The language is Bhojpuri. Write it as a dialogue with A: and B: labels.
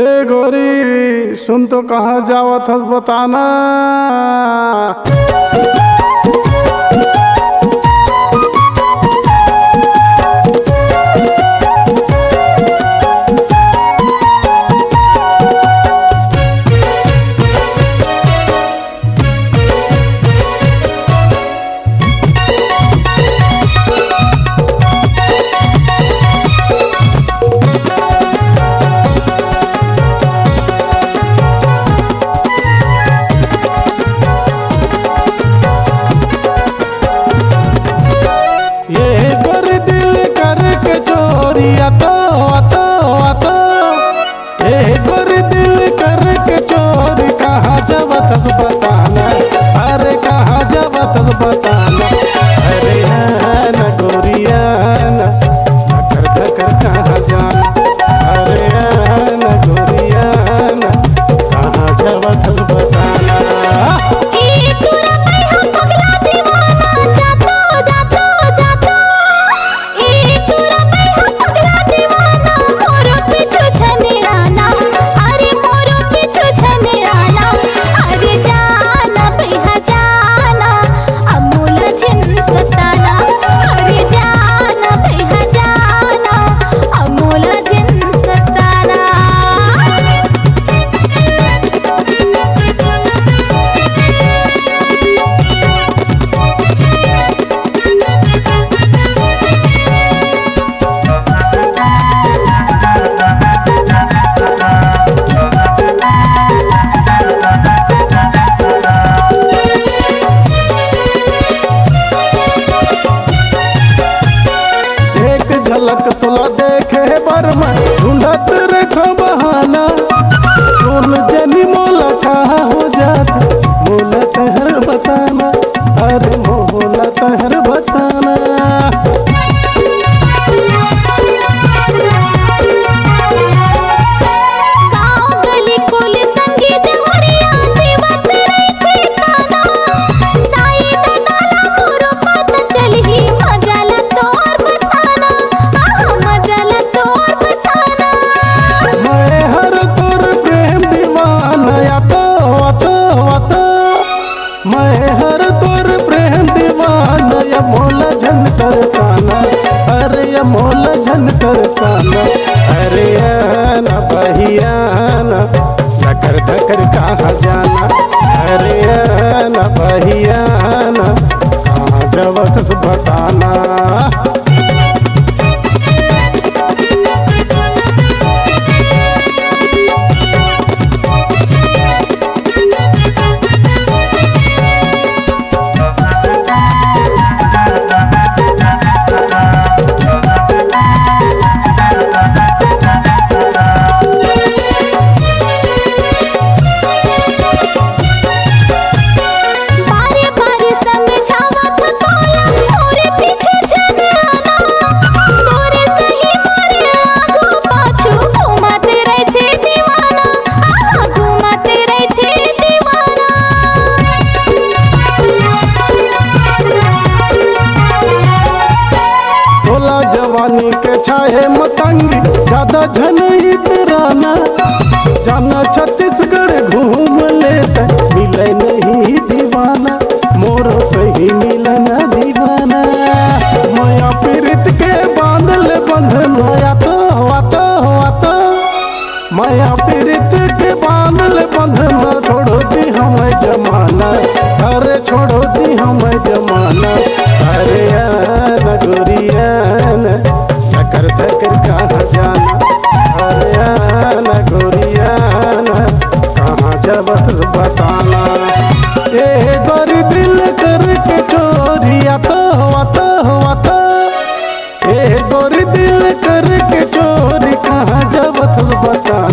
A: ए गोरी सुन तो कहाँ जावत हस बताना। बताना अरे कहाँ जावत बताना अरे न गोरिया न धकर धकर कहाँ जाना अरे न गोरिया न कहाँ जावत बताना। झलक तुला देखे बर मैं ढूंढत रखो बहाना तुम जनी मोला कहाँ हो जाता मोला तहर बताना अरे मोला तहर बताना। मैं हर तोर प्रेम दीवाना या मोला झन तरसाना अरे या मोला झन तरसाना अरे न बहियाना धकर धकर कहाँ जाना अरे न बहियाना कहाँ जावत बताना। जवानी के छाए मतंगी ज्यादा झन इतराना जाना छत्तीसगढ़ घूम लेते मिले नहीं दीवाना मोरो सही मिले न दीवाना माया पीरित के बांधल बंधन तो माया पीरित के बांधल बंधन छोड़ो दी हमें जमाना अरे छोड़ो दी हमें जमाना अरे न गोरिया न धकर धकर कहाँ जाना अरे न गोरिया न कहाँ जावत बताना। ए गोरी दिल करके चोरिया तो ए गोरी दिल करके चोरी कहाँ जावत बताना।